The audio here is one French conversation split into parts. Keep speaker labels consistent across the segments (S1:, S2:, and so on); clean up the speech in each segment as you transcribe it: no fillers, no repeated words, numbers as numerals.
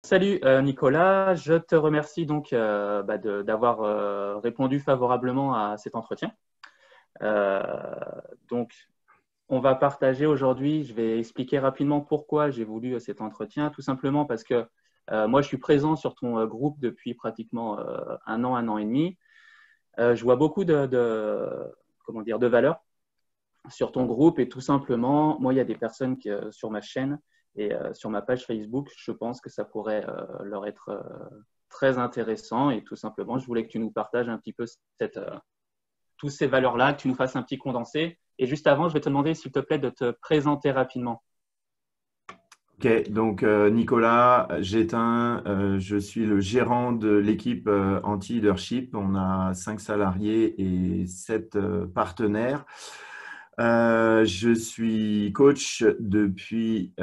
S1: Salut Nicolas, je te remercie donc d'avoir répondu favorablement à cet entretien. Euh, donc, on va partager aujourd'hui, je vais expliquer rapidement pourquoi j'ai voulu cet entretien, tout simplement parce que moi je suis présent sur ton groupe depuis pratiquement un an et demi. Je vois beaucoup comment dire, de valeur sur ton groupe et tout simplement, moi il y a des personnes sur ma chaîne et sur ma page Facebook, je pense que ça pourrait leur être très intéressant et tout simplement, je voulais que tu nous partages un petit peu toutes ces valeurs-là, que tu nous fasses un petit condensé. Et juste avant, je vais te demander, s'il te plaît, de te présenter rapidement.
S2: Ok, donc Nicolas Gétin, je suis le gérant de l'équipe anti-leadership. On a 5 salariés et 7 partenaires. Je suis coach depuis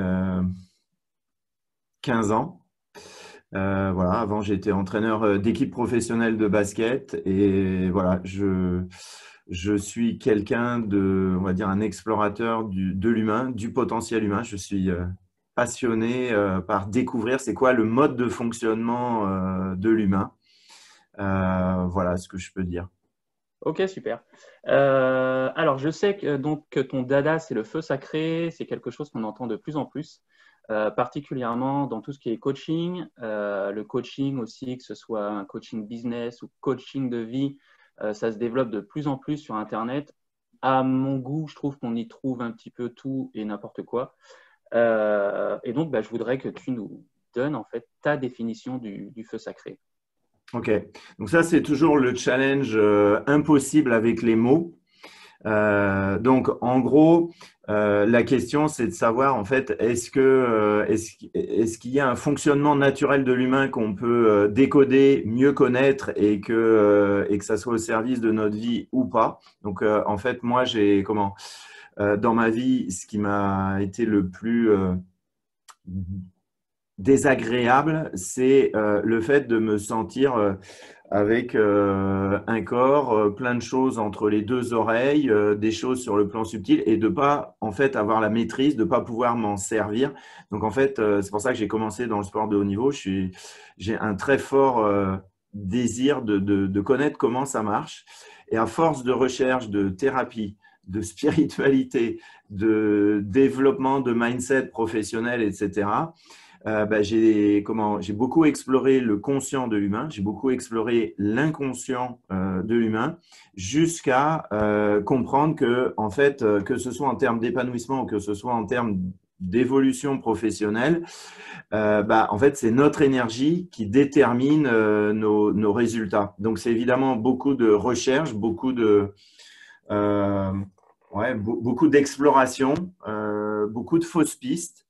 S2: 15 ans. Voilà, avant, j'étais entraîneur d'équipe professionnelle de basket et voilà, je suis quelqu'un de, on va dire, un explorateur de l'humain, du potentiel humain. Je suis passionné par découvrir c'est quoi le mode de fonctionnement de l'humain. Voilà ce que je peux dire.
S1: Ok, super. Alors, je sais que ton dada, c'est le feu sacré. C'est quelque chose qu'on entend de plus en plus, particulièrement dans tout ce qui est coaching. Le coaching aussi, que ce soit un coaching business ou coaching de vie, ça se développe de plus en plus sur Internet. À mon goût, je trouve qu'on y trouve un petit peu tout et n'importe quoi. Et donc, je voudrais que tu nous donnes en fait ta définition du feu sacré.
S2: Ok, donc ça c'est toujours le challenge impossible avec les mots. Donc, en gros, la question, c'est de savoir, en fait, est-ce qu'il y a un fonctionnement naturel de l'humain qu'on peut décoder, mieux connaître et que ça soit au service de notre vie ou pas. Donc, en fait, moi, dans ma vie, ce qui m'a été le plus désagréable, c'est le fait de me sentir avec un corps, plein de choses entre les deux oreilles, des choses sur le plan subtil et de pas en fait avoir la maîtrise, de pas pouvoir m'en servir. Donc en fait, c'est pour ça que j'ai commencé dans le sport de haut niveau. J'ai un très fort désir de connaître comment ça marche. Et à force de recherche, de thérapie, de spiritualité, de développement de mindset professionnel, etc., j'ai beaucoup exploré le conscient de l'humain, j'ai beaucoup exploré l'inconscient de l'humain, jusqu'à comprendre que, en fait, que ce soit en termes d'épanouissement ou que ce soit en termes d'évolution professionnelle, en fait, c'est notre énergie qui détermine nos résultats. Donc, c'est évidemment beaucoup de recherche, euh, beaucoup d'exploration, beaucoup de fausses pistes.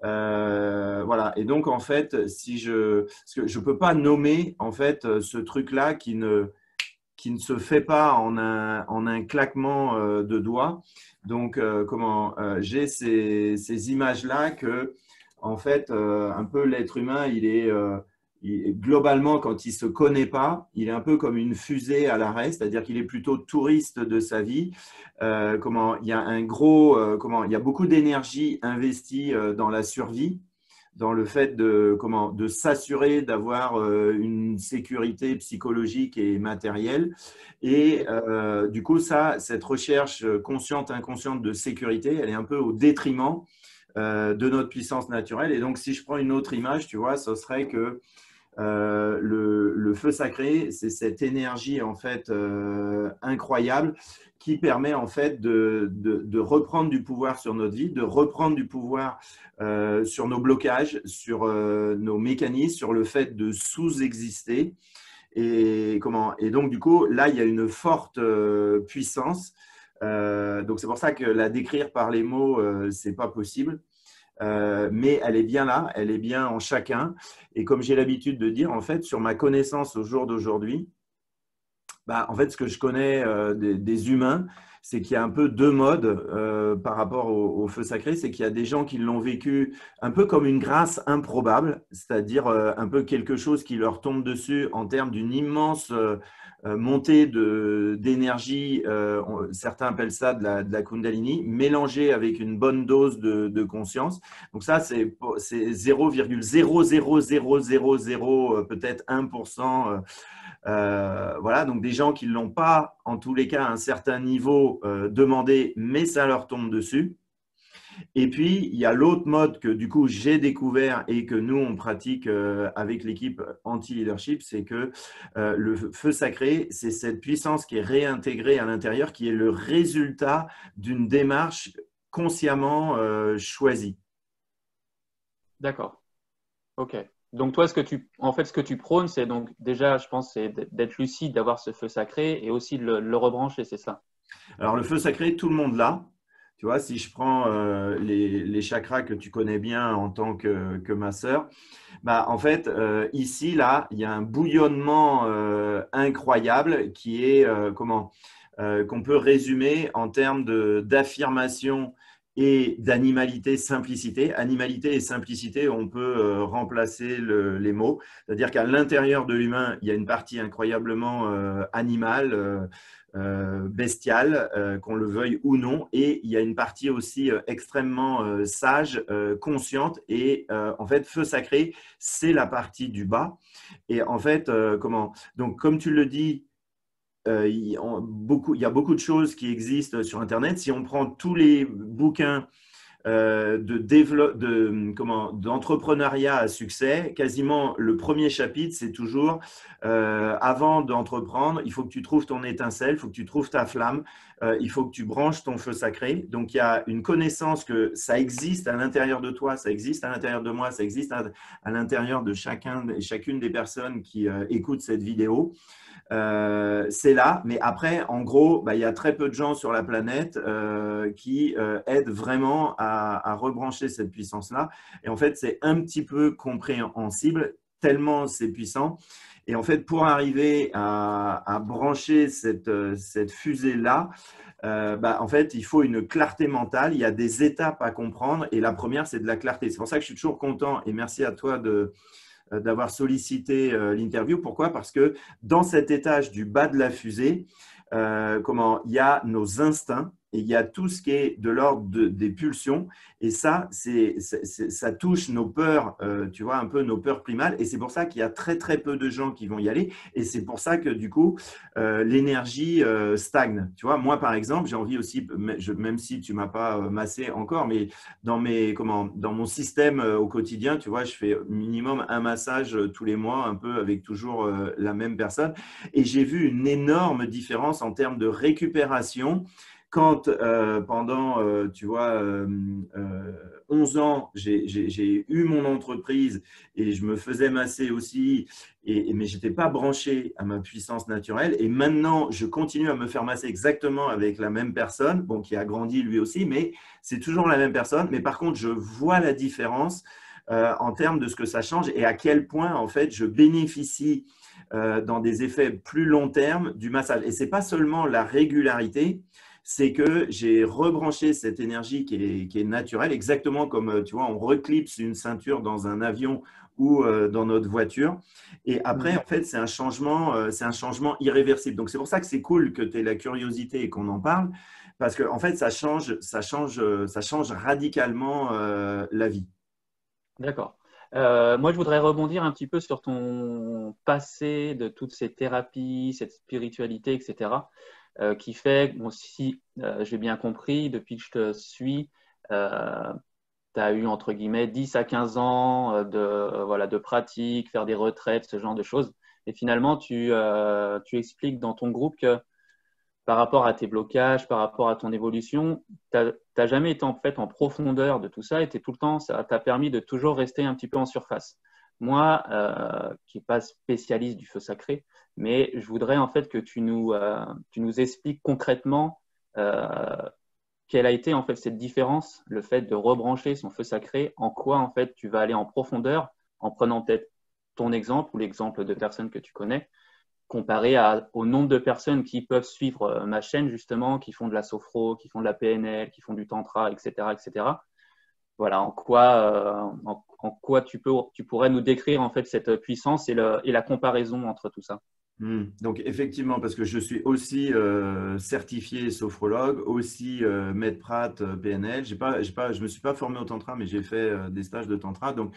S2: Voilà. Et donc, en fait, parce que je peux pas nommer, en fait, ce truc-là qui ne se fait pas en un claquement de doigts. Donc, j'ai ces images-là que, en fait, un peu l'être humain, globalement, quand il se connaît pas, il est un peu comme une fusée à l'arrêt, c'est-à-dire qu'il est plutôt touriste de sa vie. Il y a il y a beaucoup d'énergie investie dans la survie, dans le fait de s'assurer d'avoir une sécurité psychologique et matérielle. Et du coup, cette recherche consciente, inconsciente de sécurité, elle est un peu au détriment de notre puissance naturelle. Et donc, si je prends une autre image, tu vois, ce serait que le feu sacré, c'est cette énergie en fait incroyable qui permet en fait de reprendre du pouvoir sur notre vie, de reprendre du pouvoir sur nos blocages, sur nos mécanismes, sur le fait de sous-exister. Et donc, du coup, là, il y a une forte puissance. Donc, c'est pour ça que la décrire par les mots, c'est pas possible. Mais elle est bien là, elle est bien en chacun. Et comme j'ai l'habitude de dire, en fait, sur ma connaissance au jour d'aujourd'hui, en fait, ce que je connais des humains, c'est qu'il y a un peu deux modes par rapport au feu sacré. C'est qu'il y a des gens qui l'ont vécu un peu comme une grâce improbable, c'est-à-dire un peu quelque chose qui leur tombe dessus en termes d'une immense montée d'énergie. Certains appellent ça de la Kundalini, mélangée avec une bonne dose de conscience. Donc ça, c'est 0,00000 peut-être 1%. Voilà, donc des gens qui ne l'ont pas, en tous les cas, à un certain niveau demandé, mais ça leur tombe dessus. Et puis, il y a l'autre mode que du coup j'ai découvert et que nous, on pratique avec l'équipe anti-leadership, c'est que le feu sacré, c'est cette puissance qui est réintégrée à l'intérieur, qui est le résultat d'une démarche consciemment choisie.
S1: D'accord. Ok. Donc toi, en fait, ce que tu prônes, c'est donc déjà, je pense, c'est d'être lucide, d'avoir ce feu sacré et aussi de le rebrancher, c'est ça?
S2: Alors, le feu sacré, tout le monde l'a. Tu vois, si je prends les chakras que tu connais bien en tant que masseur, bah, en fait, ici, là, il y a un bouillonnement incroyable qui est, qu'on peut résumer en termes d'affirmation et d'animalité, simplicité. Animalité et simplicité, on peut remplacer les mots. C'est-à-dire qu'à l'intérieur de l'humain, il y a une partie incroyablement animale, bestiale, qu'on le veuille ou non, et il y a une partie aussi extrêmement sage, consciente, et en fait, feu sacré, c'est la partie du bas. Et en fait, donc, comme tu le dis, il y a beaucoup de choses qui existent sur Internet. Si on prend tous les bouquins d'entrepreneuriat à succès, quasiment le premier chapitre, c'est toujours avant d'entreprendre, il faut que tu trouves ton étincelle, il faut que tu trouves ta flamme, il faut que tu branches ton feu sacré. Donc, il y a une connaissance que ça existe à l'intérieur de toi, ça existe à l'intérieur de moi, ça existe à l'intérieur de chacun et chacune des personnes qui écoutent cette vidéo. C'est là, mais après, en gros, bah, il y a très peu de gens sur la planète qui aident vraiment à rebrancher cette puissance-là. Et en fait, c'est un petit peu compréhensible, tellement c'est puissant. Et en fait, pour arriver à brancher cette fusée-là, bah, en fait, il faut une clarté mentale. Il y a des étapes à comprendre. Et la première, c'est de la clarté. C'est pour ça que je suis toujours content, et merci à toi d'avoir sollicité l'interview. Pourquoi? Parce que dans cet étage du bas de la fusée, il y a nos instincts et il y a tout ce qui est de l'ordre des pulsions. Et ça, ça touche nos peurs, tu vois, un peu nos peurs primales. Et c'est pour ça qu'il y a très, très peu de gens qui vont y aller. Et c'est pour ça que, du coup, l'énergie stagne. Tu vois, moi, par exemple, j'ai envie aussi, même si tu ne m'as pas massé encore, mais dans mon système au quotidien, tu vois, je fais minimum un massage tous les mois, un peu avec toujours la même personne. Et j'ai vu une énorme différence en termes de récupération quand pendant, tu vois, 11 ans, j'ai eu mon entreprise et je me faisais masser aussi, mais je n'étais pas branché à ma puissance naturelle. Et maintenant, je continue à me faire masser exactement avec la même personne, bon, qui a grandi lui aussi, mais c'est toujours la même personne. Mais par contre, je vois la différence en termes de ce que ça change et à quel point, en fait, je bénéficie dans des effets plus long terme du massage. Et ce n'est pas seulement la régularité, c'est que j'ai rebranché cette énergie qui est naturelle, exactement comme, tu vois, on reclipse une ceinture dans un avion ou dans notre voiture. Et après, en fait, c'est un changement irréversible. Donc, c'est pour ça que c'est cool que tu aies la curiosité et qu'on en parle, parce qu'en fait, ça change radicalement la vie.
S1: D'accord. Moi, je voudrais rebondir un petit peu sur ton passé de toutes ces thérapies, cette spiritualité, etc., qui fait, bon, si j'ai bien compris, depuis que je te suis, tu as eu, entre guillemets, 10 à 15 ans voilà, de pratique, faire des retraites, ce genre de choses. Et finalement, tu expliques dans ton groupe que par rapport à tes blocages, par rapport à ton évolution, tu n'as jamais été en fait en profondeur de tout ça et tout le temps, ça t'a permis de toujours rester un petit peu en surface. Moi, qui n'ai pas spécialiste du feu sacré, mais je voudrais en fait que tu nous expliques concrètement quelle a été en fait cette différence, le fait de rebrancher son feu sacré, en quoi en fait tu vas aller en profondeur en prenant peut-être ton exemple ou l'exemple de personnes que tu connais comparé au nombre de personnes qui peuvent suivre ma chaîne, justement, qui font de la sophro, qui font de la PNL, qui font du tantra, etc., etc. Voilà, en quoi tu pourrais nous décrire en fait cette puissance et la comparaison entre tout ça.
S2: Donc, effectivement, parce que je suis aussi certifié sophrologue, aussi maître Prat, PNL. Je ne me suis pas formé au tantra, mais j'ai fait des stages de tantra. Donc,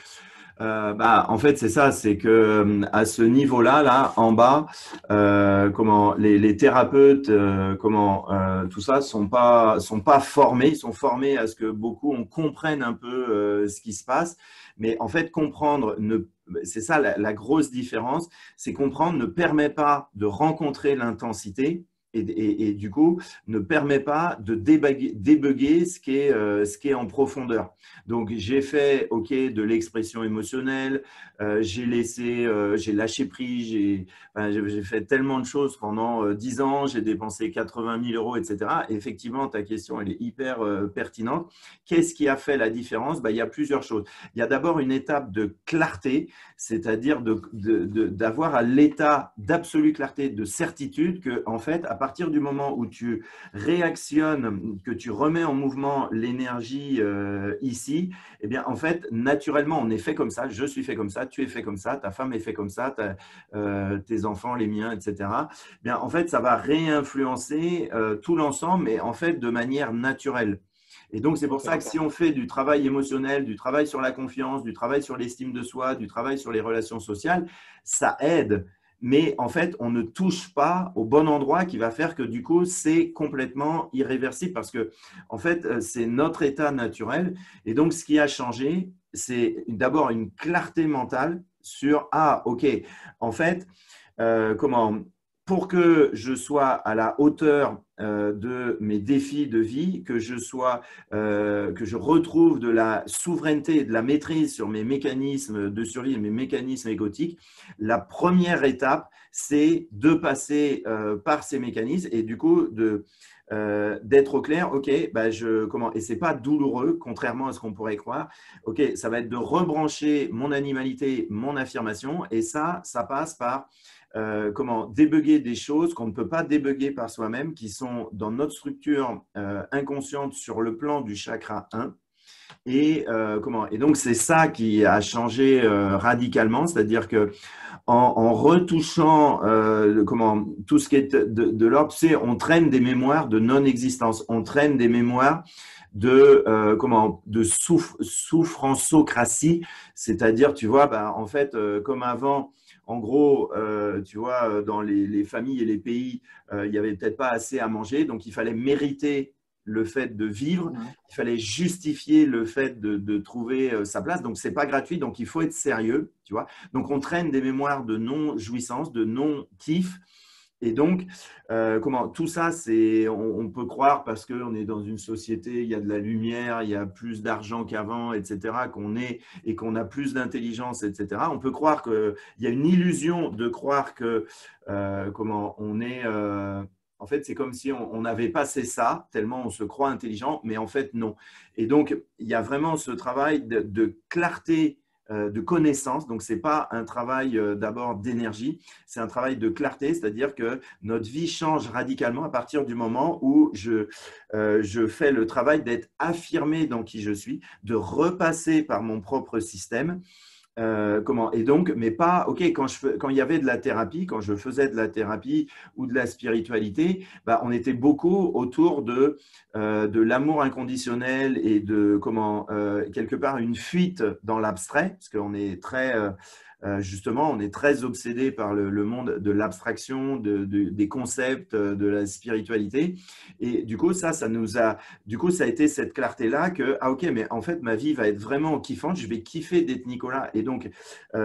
S2: en fait, c'est ça, c'est que à ce niveau-là, là, en bas, les thérapeutes, tout ça sont pas formés. Ils sont formés à ce que beaucoup on comprenne un peu ce qui se passe, mais en fait, comprendre c'est ça la grosse différence, c'est comprendre ne permet pas de rencontrer l'intensité. Et du coup, ne permet pas de débugger ce qui est en profondeur. Donc, j'ai fait de l'expression émotionnelle, j'ai lâché prise, j'ai fait tellement de choses pendant 10 ans, j'ai dépensé 80 000 euros, etc. Et effectivement, ta question, elle est hyper pertinente. Qu'est-ce qui a fait la différence? Il y a plusieurs choses. Il y a d'abord une étape de clarté, c'est-à-dire d'avoir à l'état d'absolue clarté, de certitude que, en fait, à partir du moment où tu réactionnes, que tu remets en mouvement l'énergie ici, eh bien, en fait, naturellement, on est fait comme ça, je suis fait comme ça, tu es fait comme ça, ta femme est fait comme ça, tes enfants, les miens, etc. Eh bien, en fait, ça va réinfluencer tout l'ensemble, mais en fait, de manière naturelle. Et donc, c'est pour ça que si on fait du travail émotionnel, du travail sur la confiance, du travail sur l'estime de soi, du travail sur les relations sociales, ça aide. Mais en fait, on ne touche pas au bon endroit qui va faire que du coup, c'est complètement irréversible parce que, en fait, c'est notre état naturel. Et donc, ce qui a changé, c'est d'abord une clarté mentale sur, ok, en fait, pour que je sois à la hauteur de mes défis de vie, que je retrouve de la souveraineté et de la maîtrise sur mes mécanismes de survie et mes mécanismes égotiques, la première étape, c'est de passer par ces mécanismes et du coup d'être au clair, et c'est pas douloureux, contrairement à ce qu'on pourrait croire, ça va être de rebrancher mon animalité, mon affirmation, et ça passe par débugger des choses qu'on ne peut pas débugger par soi-même, qui sont dans notre structure inconsciente sur le plan du chakra 1. Et donc, c'est ça qui a changé radicalement, c'est-à-dire que en retouchant tout ce qui est de l'ordre, on traîne des mémoires de non-existence, on traîne des mémoires de souffrancocratie, c'est-à-dire, tu vois, en fait, comme avant, en gros, tu vois, dans les familles et les pays, il n'y avait peut-être pas assez à manger, donc il fallait mériter le fait de vivre, il fallait justifier le fait de trouver sa place. Donc, ce n'est pas gratuit, donc il faut être sérieux, tu vois. Donc, on traîne des mémoires de non-jouissance, de non-kiff. Et donc, tout ça, on peut croire parce qu'on est dans une société, il y a de la lumière, il y a plus d'argent qu'avant, etc., et qu'on a plus d'intelligence, etc. On peut croire qu'il y a une illusion de croire que, on est… en fait, c'est comme si on n'avait pas ça, tellement on se croit intelligent, mais en fait, non. Et donc, il y a vraiment ce travail de clarté, de connaissance. Donc, ce n'est pas un travail d'abord d'énergie, c'est un travail de clarté, c'est-à-dire que notre vie change radicalement à partir du moment où je fais le travail d'être affirmé dans qui je suis, de repasser par mon propre système. Et donc, mais pas, quand il y avait de la thérapie, quand je faisais de la thérapie ou de la spiritualité, on était beaucoup autour de l'amour inconditionnel et de quelque part une fuite dans l'abstrait, parce qu'on est justement, on est très obsédé par le monde de l'abstraction, des concepts, de la spiritualité. Et du coup, ça a été cette clarté-là que, mais en fait, ma vie va être vraiment kiffante, je vais kiffer d'être Nicolas. Et donc,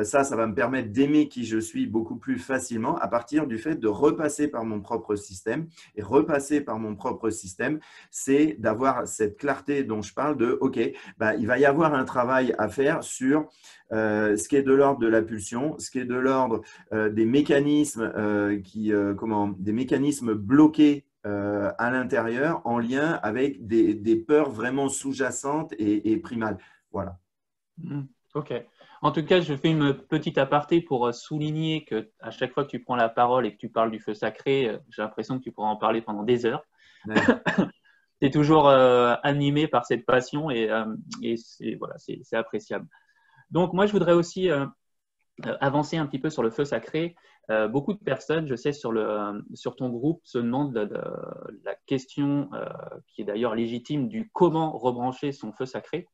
S2: ça va me permettre d'aimer qui je suis beaucoup plus facilement à partir du fait de repasser par mon propre système. Et repasser par mon propre système, c'est d'avoir cette clarté dont je parle de, il va y avoir un travail à faire sur ce qui est de l'ordre de la pulsion, ce qui est de l'ordre des mécanismes des mécanismes bloqués à l'intérieur en lien avec des peurs vraiment sous-jacentes et primales. Voilà.
S1: Ok. En tout cas, je fais une petite aparté pour souligner que à chaque fois que tu prends la parole et que tu parles du feu sacré, j'ai l'impression que tu pourras en parler pendant des heures.
S2: Ouais.
S1: Tu es toujours animé par cette passion et c'est voilà, c'est appréciable. Donc moi, je voudrais aussi avancer un petit peu sur le feu sacré. Beaucoup de personnes, je sais, sur ton groupe se demandent la question qui est d'ailleurs légitime du comment rebrancher son feu sacré.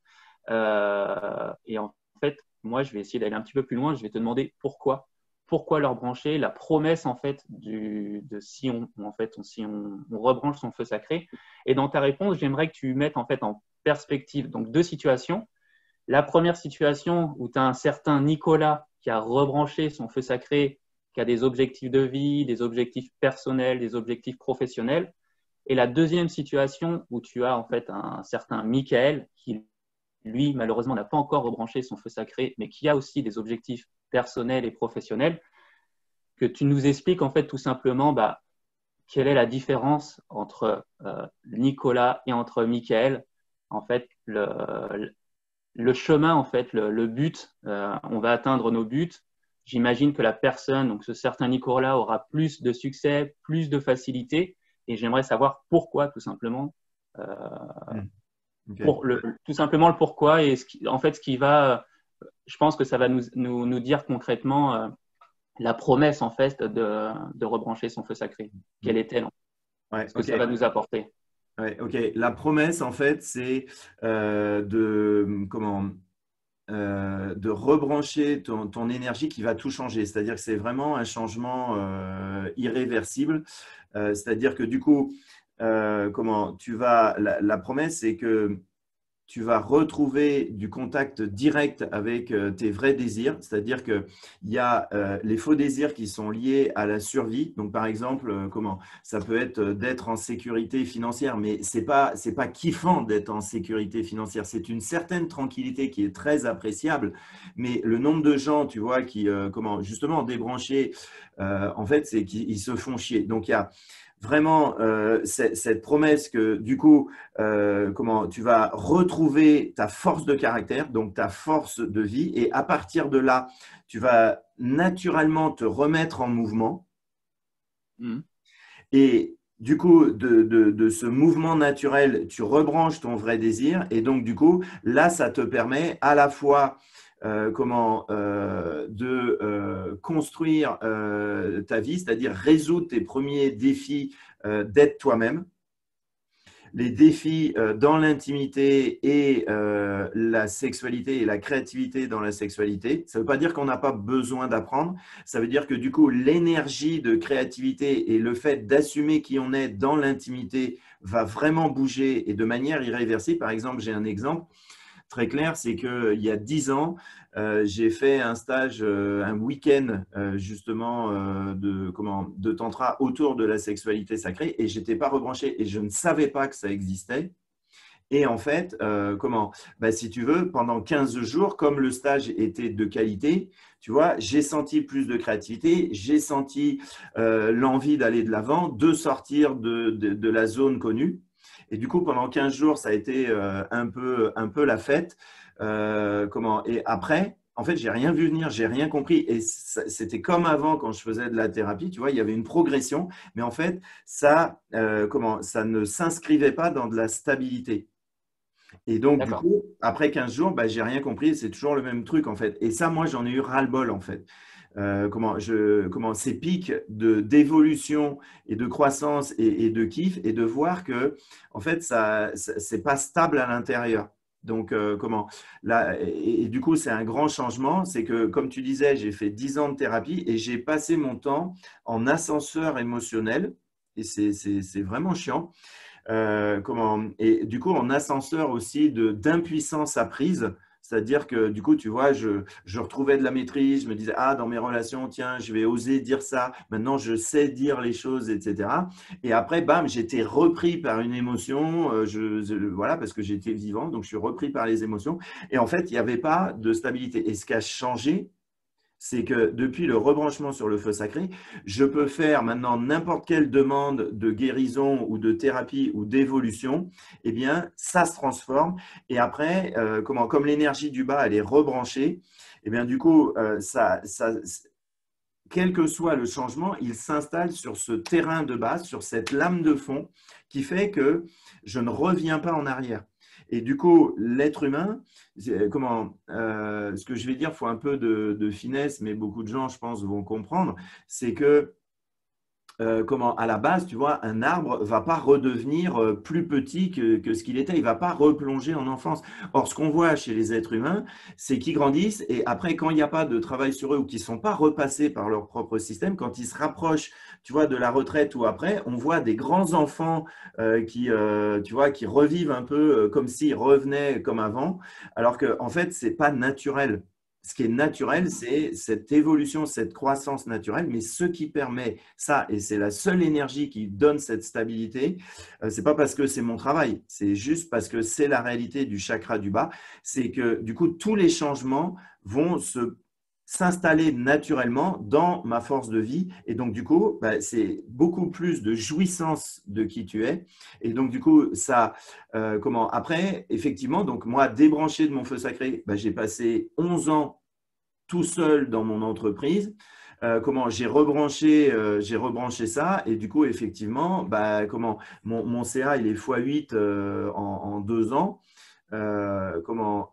S1: Et en fait, moi, je vais essayer d'aller un petit peu plus loin. Je vais te demander pourquoi. Pourquoi leur brancher la promesse en fait de si on rebranche son feu sacré. Et dans ta réponse, j'aimerais que tu mettes en fait en perspective donc deux situations. La première situation où tu as un certain Nicolas qui a rebranché son feu sacré, qui a des objectifs de vie, des objectifs personnels, des objectifs professionnels. Et la deuxième situation où tu as en fait un certain Michael qui, lui, malheureusement, n'a pas encore rebranché son feu sacré, mais qui a aussi des objectifs personnels et professionnels, que tu nous expliques en fait tout simplement quelle est la différence entre Nicolas et entre Michael. En fait, le chemin, en fait, le but, on va atteindre nos buts. J'imagine que la personne, donc ce certain Nicolas, aura plus de succès, plus de facilité, et j'aimerais savoir pourquoi, tout simplement.
S2: Okay.
S1: Tout simplement le pourquoi et en fait, ce qui va, je pense que ça va nous dire concrètement la promesse en fait de rebrancher son feu sacré. Quelle est-elle?
S2: Ouais,
S1: Ce que ça va nous apporter.
S2: Ouais, ok. La promesse, en fait, c'est de rebrancher ton énergie qui va tout changer. C'est-à-dire que c'est vraiment un changement irréversible. C'est-à-dire que du coup, la promesse, c'est que tu vas retrouver du contact direct avec tes vrais désirs, c'est-à-dire qu'il y a les faux désirs qui sont liés à la survie. Donc, par exemple, ça peut être d'être en sécurité financière, mais c'est pas kiffant d'être en sécurité financière. C'est une certaine tranquillité qui est très appréciable, mais le nombre de gens, tu vois, qui justement débrancher, en fait, c'est qu'ils se font chier. Donc, il y a vraiment cette promesse que du coup, tu vas retrouver ta force de caractère, donc ta force de vie, et à partir de là, tu vas naturellement te remettre en mouvement. Et du coup, de ce mouvement naturel, tu rebranches ton vrai désir, et donc du coup, là, ça te permet à la fois de construire ta vie, c'est-à-dire résoudre tes premiers défis d'être toi-même, les défis dans l'intimité et la sexualité et la créativité dans la sexualité. Ça ne veut pas dire qu'on n'a pas besoin d'apprendre, ça veut dire que du coup, l'énergie de créativité et le fait d'assumer qui on est dans l'intimité va vraiment bouger et de manière irréversible. Par exemple, j'ai un exemple très clair, c'est qu'il y a 10 ans, j'ai fait un stage, un week-end justement de tantra autour de la sexualité sacrée et je n'étais pas rebranché et je ne savais pas que ça existait. Et en fait, si tu veux, pendant 15 jours, comme le stage était de qualité, tu vois, j'ai senti plus de créativité, j'ai senti l'envie d'aller de l'avant, de sortir de la zone connue. Et du coup, pendant 15 jours, ça a été un peu la fête. Et après, en fait, j'ai rien vu venir, j'ai rien compris. Et c'était comme avant quand je faisais de la thérapie, tu vois, il y avait une progression, mais en fait, ça ne s'inscrivait pas dans de la stabilité. Et donc, du coup, après 15 jours, j'ai rien compris. C'est toujours le même truc, en fait. Et ça, moi, j'en ai eu ras-le-bol, en fait. Ces pics d'évolution et de croissance et de kiff, et de voir que, en fait, c'est pas stable à l'intérieur. Donc, et du coup, c'est un grand changement. C'est que, comme tu disais, j'ai fait 10 ans de thérapie et j'ai passé mon temps en ascenseur émotionnel. Et c'est vraiment chiant. Et du coup, en ascenseur aussi d'impuissance apprise, c'est-à-dire que du coup, tu vois, je retrouvais de la maîtrise, je me disais, ah, dans mes relations, tiens, je vais oser dire ça, maintenant je sais dire les choses, etc. Et après, bam, j'étais repris par une émotion, voilà, parce que j'étais vivant, donc je suis repris par les émotions. Et en fait, il n'y avait pas de stabilité. Et ce qui a changé, c'est que depuis le rebranchement sur le feu sacré, je peux faire maintenant n'importe quelle demande de guérison ou de thérapie ou d'évolution, eh bien, ça se transforme. Et après, comme l'énergie du bas, elle est rebranchée, eh bien, du coup, quel que soit le changement, il s'installe sur ce terrain de base, sur cette lame de fond qui fait que je ne reviens pas en arrière. Et du coup, l'être humain, ce que je vais dire, il faut un peu de finesse, mais beaucoup de gens, je pense, vont comprendre, c'est que à la base, tu vois, un arbre va pas redevenir plus petit que ce qu'il était. Il va pas replonger en enfance. Or, ce qu'on voit chez les êtres humains, c'est qu'ils grandissent et après, quand il n'y a pas de travail sur eux ou qu'ils sont pas repassés par leur propre système, quand ils se rapprochent, tu vois, de la retraite ou après, on voit des grands enfants tu vois, qui revivent un peu comme s'ils revenaient comme avant, alors que en fait, c'est pas naturel. Ce qui est naturel, c'est cette évolution, cette croissance naturelle, mais ce qui permet ça, et c'est la seule énergie qui donne cette stabilité, c'est pas parce que c'est mon travail, c'est juste parce que c'est la réalité du chakra du bas, c'est que du coup, tous les changements vont s'installer naturellement dans ma force de vie. Et donc, du coup, c'est beaucoup plus de jouissance de qui tu es. Et donc, du coup, ça, après, effectivement, donc moi, débranché de mon feu sacré, j'ai passé 11 ans tout seul dans mon entreprise. J'ai rebranché ça et du coup effectivement mon CA il est x8 en 2 ans.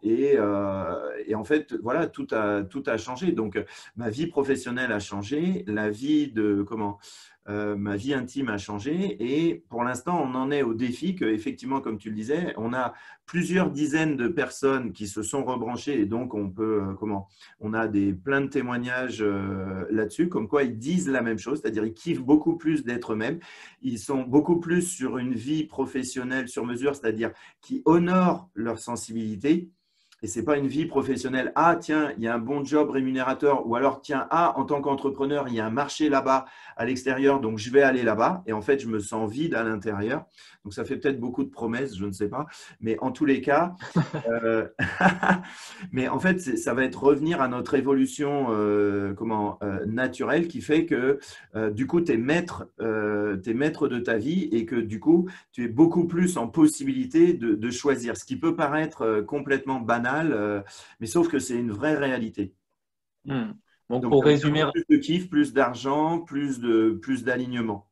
S2: Et en fait, voilà, tout a changé. Donc, ma vie professionnelle a changé, ma vie intime a changé. Et pour l'instant, on en est au défi que, effectivement, comme tu le disais, on a plusieurs dizaines de personnes qui se sont rebranchées. Et donc, on a plein de témoignages là-dessus, comme quoi ils disent la même chose, c'est-à-dire ils kiffent beaucoup plus d'être eux-mêmes. Ils sont beaucoup plus sur une vie professionnelle sur mesure, c'est-à-dire qui honorent leur sensibilité. Et ce n'est pas une vie professionnelle. Ah, tiens, il y a un bon job rémunérateur. Ou alors, tiens, ah, en tant qu'entrepreneur, il y a un marché là-bas à l'extérieur, donc je vais aller là-bas. Et en fait, je me sens vide à l'intérieur. Donc, ça fait peut-être beaucoup de promesses, je ne sais pas. Mais en tous les cas, mais en fait, ça va être revenir à notre évolution naturelle qui fait que du coup, tu es maître de ta vie et que du coup, tu es beaucoup plus en possibilité de choisir. Ce qui peut paraître complètement banal, mais sauf que c'est une vraie réalité.
S1: Hmm. Donc,
S2: Donc,
S1: pour
S2: ça veut dire
S1: résumer,
S2: plus de kiff, plus d'argent, plus d'alignement.